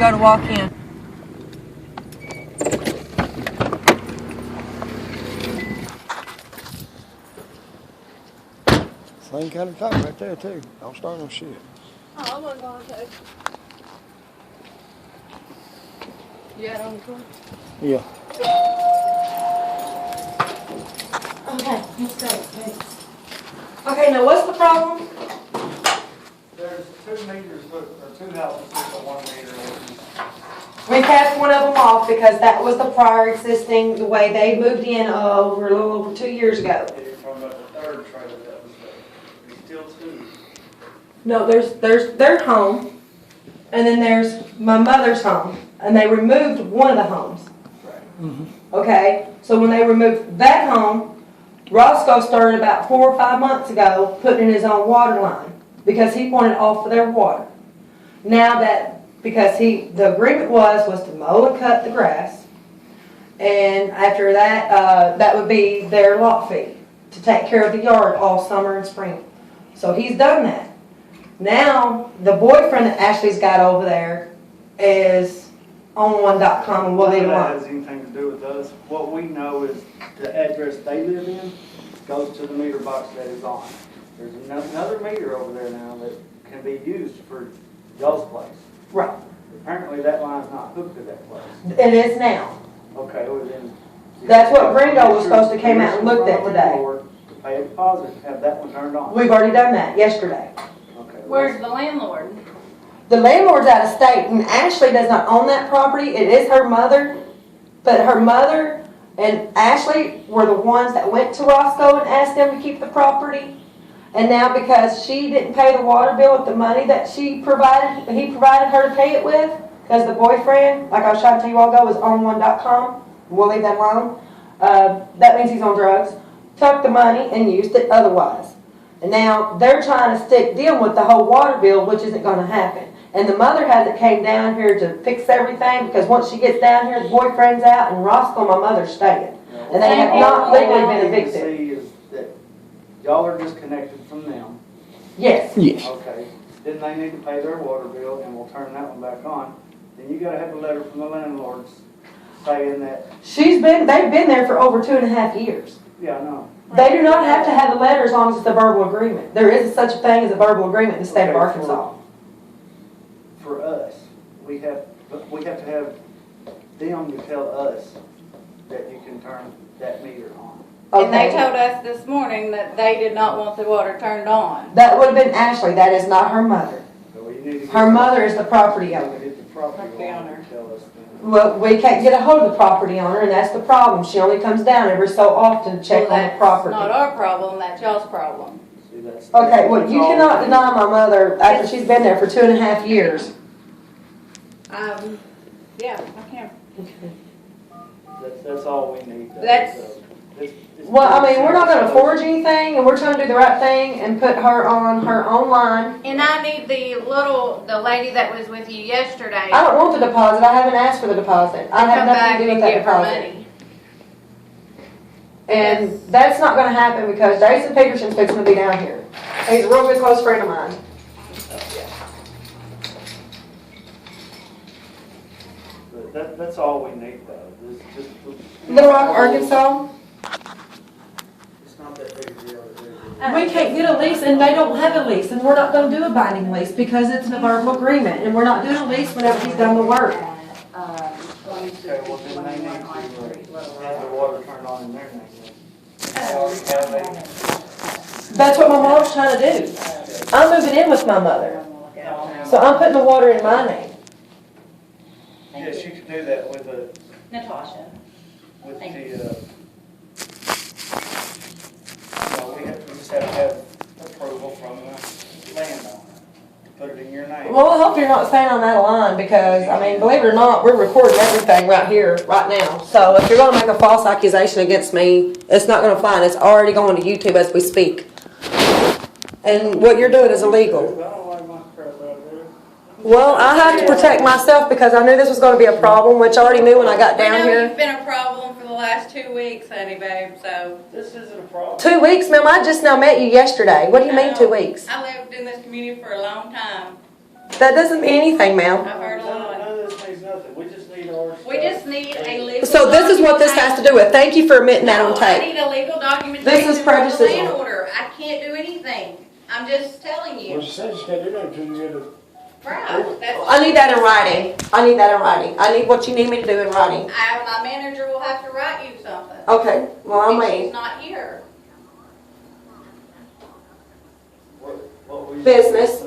go to walk in. Same kind of top right there too. Don't start no shit. Oh, I wasn't going to. You had on the floor? Yeah. Okay, let's go. Thanks. Okay, now what's the problem? There's 2 meters, or 2 houses with a 1 meter. We passed one of them off because that was the prior existing, the way they moved in over a little over 2 years ago. You're talking about the 3rd trailer that was there. There's still 2. No, there's their home, and then there's my mother's home, and they removed one of the homes. Right. Okay, so when they removed that home, Roscoe started about 4 or 5 months ago putting in his own water line because he wanted off of their water. Now that, because the agreement was to mow and cut the grass, and after that, that would be their lot fee to take care of the yard all summer and spring. So he's done that. Now, the boyfriend that Ashley's got over there is on one.com, and we'll leave it None of that alone. has anything to do with us. What we know is the address they live in goes to the meter box that is on. There's another meter over there now that can be used for y'all's place. Right. Apparently that line's not hooked to that place. It is now. Okay, well then. That's what Brendo was supposed to came out and looked at today. To pay a deposit, have that one turned on. We've already done that yesterday. Okay. Where's the landlord? The landlord's out of state, and Ashley does not own that property. It is her mother, but her mother and Ashley were the ones that went to Roscoe and asked them to keep the property. And now because she didn't pay the water bill with the money that he provided her to pay it with, because the boyfriend, like I was trying to tell you all ago, was on one.com. We'll leave that alone. That means he's on drugs. Took the money and used it otherwise. And now they're trying to stick them with the whole water bill, which isn't going to happen. And the mother hasn't came down here to fix everything because once she gets down here, the boyfriend's out and Roscoe, my mother's staying. And they have not legally been evicted. See is that y'all are disconnected from them. Yes. Yes. Okay. Then they need to pay their water bill and we'll turn that one back on. Then you gotta have a letter from the landlords saying that, They've been there for over 2.5 years. yeah, I know. They do not have to have a letter as long as it's a verbal agreement. There is such a thing as a verbal agreement in the state of Okay, Arkansas. For us, we have to have them to tell us that you can turn that meter on. And they Okay. told us this morning that they did not want the water turned on. That would have been Ashley. That is not her mother. So you need to Her mother is the property get owner. the property Property owner owner. to tell us then. Well, we can't get a hold of the property owner, and that's the problem. She only comes down every so often to check Well, on the property. That's not our problem, that's y'all's problem. See, that's. Okay, well, you that's all cannot we deny my mother after she's been there for 2.5 years. Yeah, I can. That's all we need. though. That's- So, it's Well, I mean, we're not gonna simple. forge anything, and we're trying to do the right thing and put her on her own line. And I need the lady that was with you yesterday I don't want the deposit. I haven't asked for the deposit. I to have come nothing back to do with and that give her deposit. money. And that's not gonna happen because Jason Peterson's fixing to be down here. He's a real good close friend of mine. But that's all we need though. It's just. Little Rock, Arkansas. It's not that big a deal to do. We can't get a lease, and they don't have a lease, and we're not gonna do a binding lease because it's an verbal agreement, and we're not doing a lease whenever he's done the work. Okay, well then they need to have the water turned on in their name. They already have a. That's what my mom's trying to do. I'm moving in with my mother, so I'm putting the water in my name. Yes, you could do that with Natasha. the, Thank we just have to have approval from the landowner to put it in your name. Well, I hope you're not staying on that line because, I mean, believe it or not, we're recording everything right here, right now. So if you're gonna make a false accusation against me, it's not gonna fly, and it's already going to YouTube as we speak. And what you're doing is illegal. I don't like my crap out there. Well, I have to protect myself because I knew this was gonna be a problem, which I already knew when I got I down know here. you've been a problem for the last 2 weeks, honey babe, so. This isn't a problem. 2 weeks, ma'am, I just now met you yesterday. What do you mean 2 weeks? I lived in this community for a long time. That doesn't mean anything, ma'am. I've heard a lot. None of this need a legal. So this is what this has to do with. Thank you for admitting that on No, I tape. need a legal documentation. This is for the prejudicial. land order. I can't do anything. I'm just telling Well, you. she said she can't do that until you get a. Right, that's. I need that in writing. I need that in writing. I need what you need me to do in writing. My manager will have to write you something. Okay, well, I'm If waiting. she's not here. What we- Business.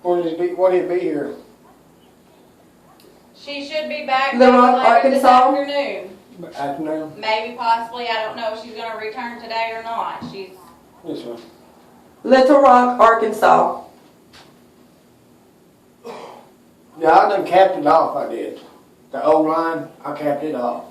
When he'd be here? She should be back Little Rock, later this Arkansas? afternoon. Afternoon? Maybe, possibly, I don't know if she's gonna return today or not. She's, Yes, sir. Little Rock, Arkansas. Yeah, I done capped it off, I did. The old line, I capped it off.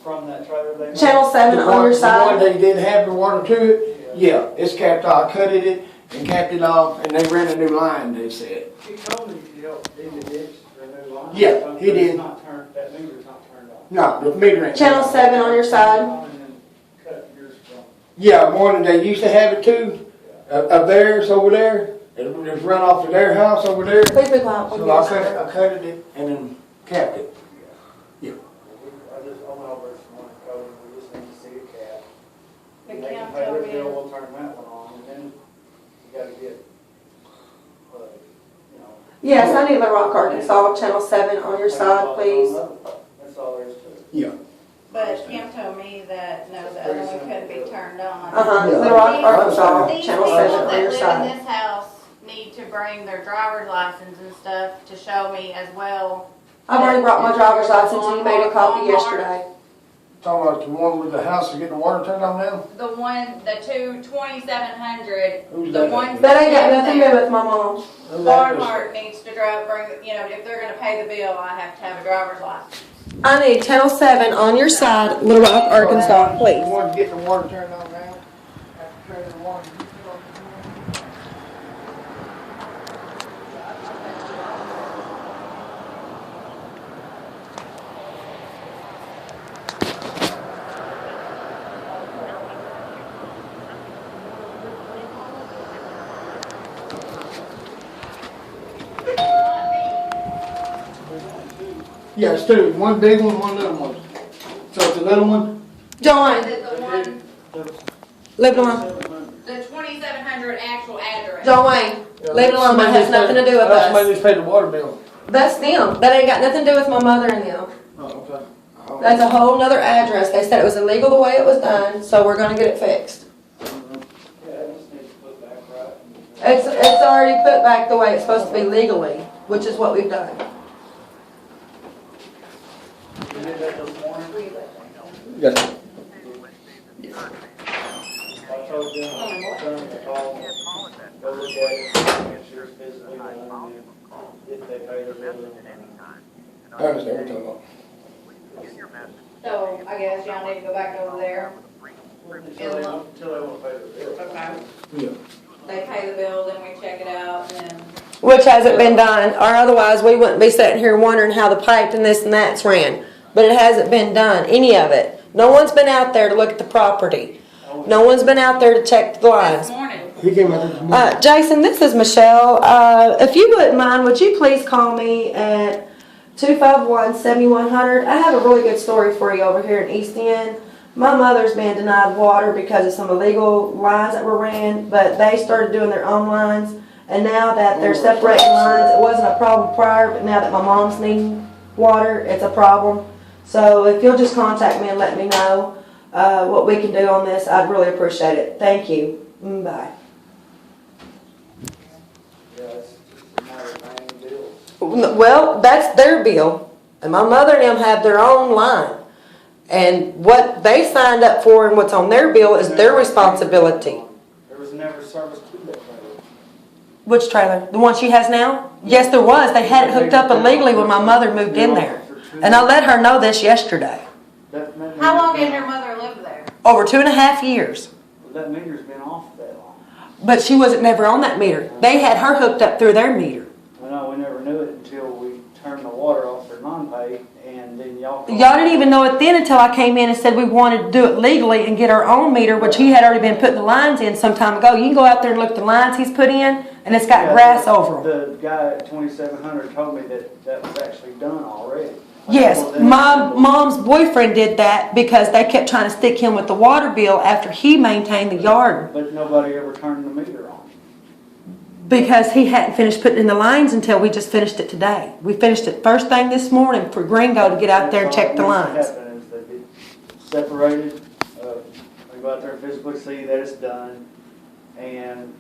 From that trailer they made? Channel 7 on your The one side. they didn't have the water to it, yeah, it's capped off. I cut it and capped it off, and they ran a new line, they said. He told me you helped dig the ditch for a new line. Yeah, he But did. it's not turned, that meter's not turned off. No, the meter ain't. Channel 7 on your side. And then cut yours from. Yeah, one, they used to have it too, up there, it's over there. It was run off to their house over there. Please be quiet. So I cut it and then capped it. I just, I went over some more code, we just need to see a cap. the And they can count pay their told bill, me. we'll turn that one on, and then you gotta get, you know. Yes, I need Little Rock, Arkansas, Channel 7 on your side, please. That's all there is to it. Yeah. But Kim told me that, no, the other one couldn't be turned on. Uh-huh, Yeah. Little Rock, Arkansas, These Channel people 7 that on your live in side. this house need to bring their driver's license and stuff to show me as well. I've already brought my driver's license and you made a copy yesterday. Talking about the one with the house to get the water turned on now? The one, the 2700, Who's the that? ones That ain't got nothing to do live with my mom. there. Barnhart needs to drive, if they're gonna pay the bill, I have to have a driver's license. I need Channel 7 on your side, Little Rock, Arkansas, The please. one to get the water turned on now? After turning the water. Yeah, it's two. One big one, one little one. So it's a little one? John, Is it the one, leave it alone. the 2700 actual address? John Wayne, leave it alone. That has nothing to do with That's somebody us. just paid the water bill. That's them. That ain't got nothing to do with my mother and them. Oh, okay. That's a whole nother address. They said it was illegal the way it was done, so we're gonna get it fixed. Yeah, it just needs to put back right. It's already put back the way it's supposed to be legally, which is what we've done. You did that this morning? Yes. I told them, son to call, go look at it, make sure it's physically done, and then if they pay their bill. I understand what you're talking about. So I guess y'all need to go back over there. Until they want to pay their bill. Okay. Yeah. They pay the bill, then we check it out, and Which hasn't been done, or otherwise we wouldn't be sitting here wondering how the pipe and this and that's ran. But it hasn't been done, any of it. No one's been out there to look at the property. No one's been out there to check the this lines. morning. He came out this morning. Jason, this is Michelle. If you wouldn't mind, would you please call me at 251-7100? I have a really good story for you over here in East End. My mother's been denied water because of some illegal lines that were ran, but they started doing their own lines. And now that they're separating lines, it wasn't a problem prior, but now that my mom's needing water, it's a problem. So if you'll just contact me and let me know what we can do on this, I'd really appreciate it. Thank you. Bye. Yeah, it's just a matter of paying bills. Well, that's their bill. And my mother and them have their own line. And what they signed up for and what's on their bill is their responsibility. There was never service to that trailer. Which trailer? The one she has now? Yes, there was. They had it hooked up illegally when my mother moved in there. And I let her know this yesterday. How long has your mother lived there? Over 2.5 years. That meter's been off that long. But she wasn't never on that meter. They had her hooked up through their meter. I know, we never knew it until we turned the water off for non-pay, and then y'all. Y'all didn't even know it then until I came in and said we wanted to do it legally and get our own meter, which he had already been putting the lines in some time ago. You can go out there and look at the lines he's put in, and it's got grass over them. The guy at 2700 told me that was actually done already. Yes, Well, then- my mom's boyfriend did that because they kept trying to stick him with the water bill after he maintained the yard. But nobody ever turned the meter on. Because he hadn't finished putting in the lines until we just finished it today. We finished it first thing this morning for Gringo to get out there and check the lines. That's all that needs to happen is they get separated, they go out there and physically see that it's done, and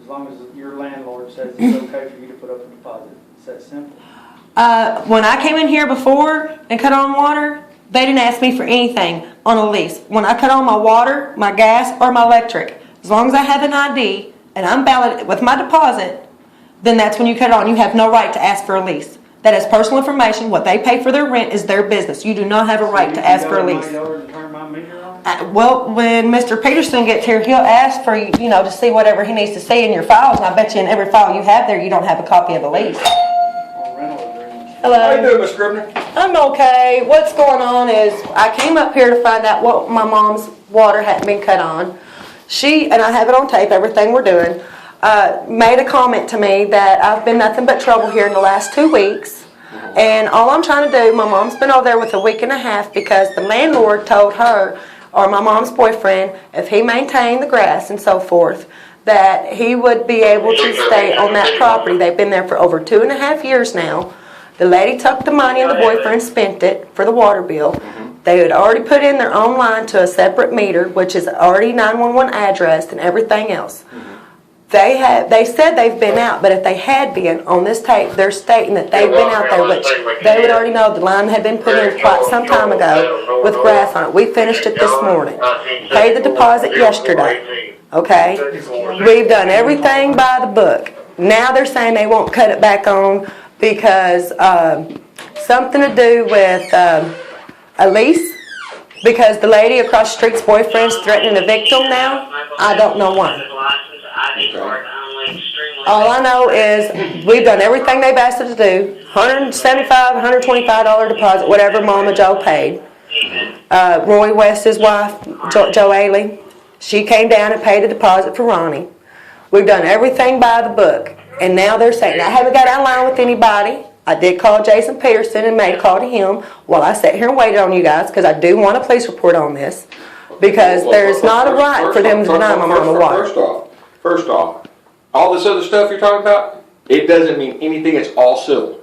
as long as your landlord says it's okay for you to put up a deposit, it's that simple. When I came in here before and cut on water, they didn't ask me for anything on a lease. When I cut on my water, my gas, or my electric, as long as I have an ID and I'm valid with my deposit, then that's when you cut it on. You have no right to ask for a lease. That is personal information. What they pay for their rent is their business. You do not have a right to ask for a lease. So you can go to my yard and turn my meter on? Well, when Mr. Peterson gets here, he'll ask for, to see whatever he needs to see in your files. And I bet you in every file you have there, you don't have a copy of the lease. On rental agreements. Hello. How you doing, Miss Scribner? I'm okay. What's going on is I came up here to find out what my mom's water hadn't been cut on. She, and I have it on tape, everything we're doing, made a comment to me that I've been nothing but trouble here in the last 2 weeks. And all I'm trying to do, my mom's been over there with a week and a half because the landlord told her, or my mom's boyfriend, if he maintained the grass and so forth, that he would be able to stay on that property. They've been there for over 2.5 years now. The lady took the money and the boyfriend spent it for the water bill. They had already put in their own line to a separate meter, which is already 911 addressed and everything else. They said they've been out, but if they had been on this tape, they're stating that they've been out there, which they would already know the line had been put in quite some time ago with grass on it. We finished it this morning. Paid the deposit yesterday. Okay? We've done everything by the book. Now they're saying they won't cut it back on because something to do with a lease, because the lady across the street's boyfriend's threatening to evict them now. I don't know why. All I know is we've done everything they've asked us to do. $175, $125 deposit, whatever Mama Joe paid. Roy West's wife, Joe Ailey, she came down and paid the deposit for Ronnie. We've done everything by the book. And now they're saying, I haven't got out of line with anybody. I did call Jason Peterson and made a call to him while I sat here and waited on you guys because I do want a police report on this. Because there's not a right for them to deny my mama water. First off, all this other stuff you're talking about, it doesn't mean anything. It's all civil.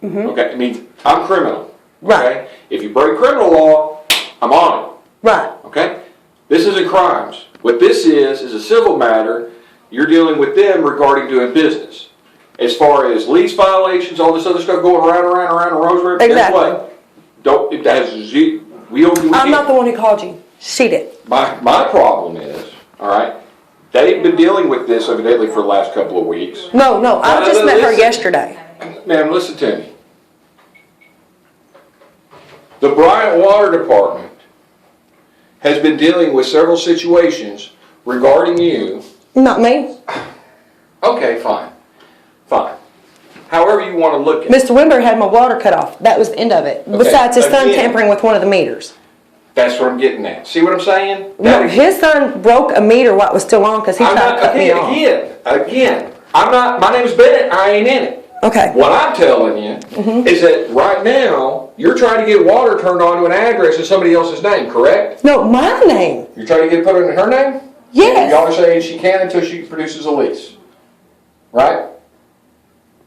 Okay, it means I'm criminal. Right. Okay? If you break criminal law, I'm on it. Right. Okay? This isn't crimes. What this is a civil matter. You're dealing with them regarding doing business. As far as lease violations, all this other stuff going around the Roseberry, Exactly. guess what? I'm not the one who called you. She did. My problem is, all right, they've been dealing with this evidently for the last couple of weeks. No, I just met her listen. yesterday. Ma'am, listen to me. The Bryant Water Department has been dealing with several situations regarding you. Not me. Okay, fine. However you want to look at it. Mr. Wimber had my water cut off. That was the end of it. Besides his son again. tampering with one of the meters. That's what I'm getting at. See what I'm saying? No, his son broke a meter while it was still on because he tried to cut me off. Again, I'm not, my name's Bennett, I ain't in it. Okay. What I'm telling you is that right now, you're trying to get water turned on to an address in somebody else's name, correct? No, my name. You're trying to get it put in her name? Yes. And y'all are saying she can until she produces a lease. Right?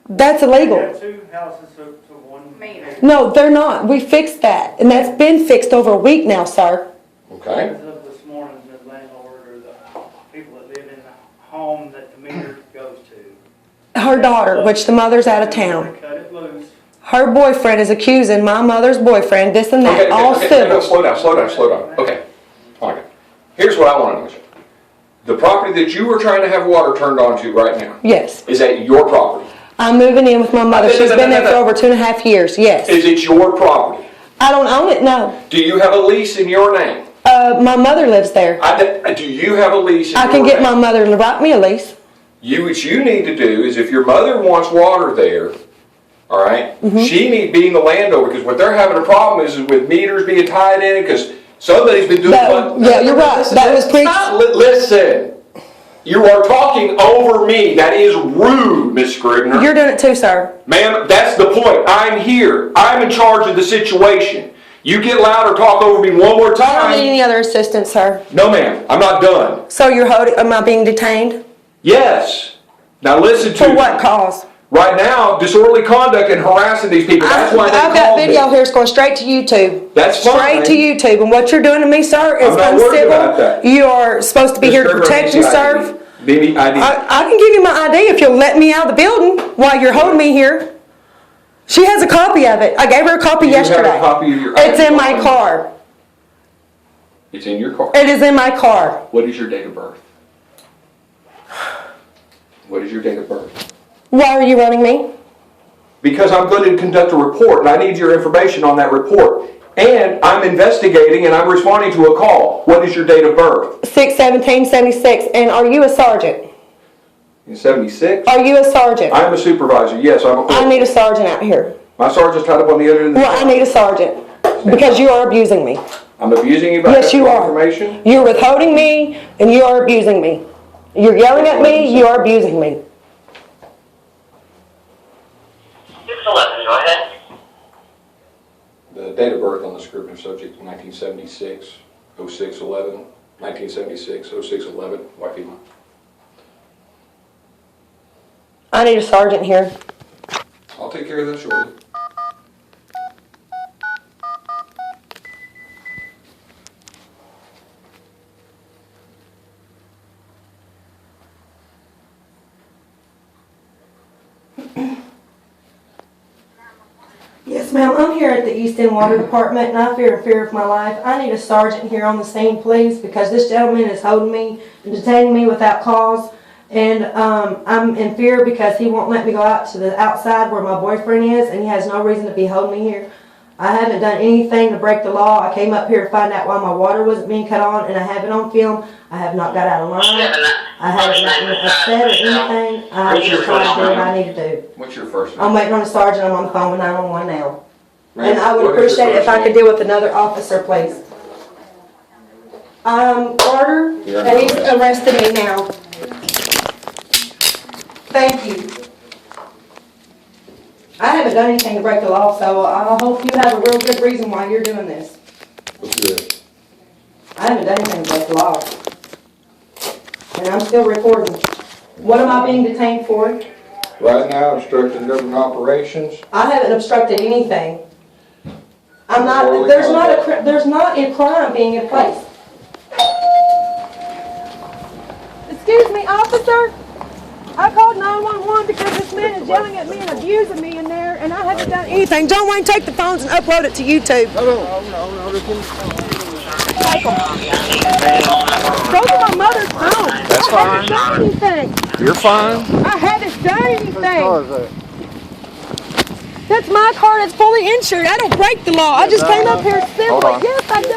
That's We illegal. have 2 houses to 1 Meter. No, they're not. We fixed that. And that's been fixed over a week now, sir. Okay. As of this morning, the landlord or the people that live in the home that the meter goes to. Her daughter, which the mother's out of town. Cut it loose. Her boyfriend is accusing my mother's boyfriend, this and that, all civil. No, slow down. Okay. Okay. Here's what I want to know. The property that you were trying to have water turned on to right now, Yes. is that your property? I'm moving in with my mother. She's been there for over 2.5 years, yes. Is it your property? I don't own it, no. Do you have a lease in your name? My mother lives there. Do you have a lease in your I name? can get my mother to write me a lease. What you need to do is if your mother wants water there, all right, she being the landowner, because what they're having a problem is with meters being tied in, because somebody's been doing Yeah, you're right. That was Listen. You are talking over me. That is rude, Miss Scribner. You're doing it too, sir. Ma'am, that's the point. I'm here. I'm in charge of the situation. You get loud or talk over me one more I don't need time. any other assistance, sir. No, ma'am. I'm not done. So you're holding, am I being detained? Yes. Now listen to For me. what cause? Right now, disorderly conduct and harassing these people. That's why they I've got called video me. here, it's going straight to YouTube. That's fine. Straight to YouTube, and what you're doing to me, sir, is I'm not worried about that. uncivil. You are supposed to be Miss here to Scribner, protect and I serve. need ID. I can give you my ID if you'll let me out of the building while you're holding me here. She has a copy of it. I gave her a copy You have yesterday. a copy of your It's ID in my card? car. It's in your car. It is in my car. What is your date of birth? What is your date of birth? Why are you running me? Because I'm going to conduct a report, and I need your information on that report. And I'm investigating, and I'm responding to a call. What is your date of birth? 6/17/76. And are you a sergeant? In 76? Are you a sergeant? I'm a supervisor. Yes, I'm a. I need a sergeant out here. My sergeant's tied up on the other end of the. Well, I need a sergeant because you are abusing me. I'm abusing you by Yes, you are. information. You're withholding me, and you are abusing me. You're yelling at me. You are abusing me. 611, go ahead. The date of birth on the Scribner subject, 1976, 0611, 1976, 0611, white female. I need a sergeant here. I'll take care of that shortly. Yes, ma'am. I'm here at the East End Water Department, and I fear of my life. I need a sergeant here on the scene, please, because this gentleman is holding me and detaining me without cause. And I'm in fear because he won't let me go out to the outside where my boyfriend is, and he has no reason to be holding me here. I haven't done anything to break the law. I came up here to find out why my water wasn't being cut on, and I have it on film. I have not got out of line. I haven't gotten upset or anything. I just trying to do what I need to do. What's your first name? I'm waiting on a sergeant. I'm on the phone with 911 now. Ma'am, And I would what is your appreciate it if first I could name? deal with another officer, please. Carter, You're and he's under arrested me now. Thank you. I haven't done anything to break the law, so I hope you have a real good reason why you're doing this. What's this? I haven't done anything to break the law. And I'm still recording. What am I being detained for? Right now, obstructing government operations. I haven't obstructed anything. I'm not, there's not a crime being in place. Excuse me, officer? I called 911 because this man is yelling at me and abusing me in there, and I haven't done anything. John Wayne, take the phones and upload it to YouTube. Take them. Those are my mother's phones. That's I haven't done anything. You're fine. I haven't done anything. That's my car. It's fully insured. I don't break the law. I just came up here civilly. Hold on. Yes, I do.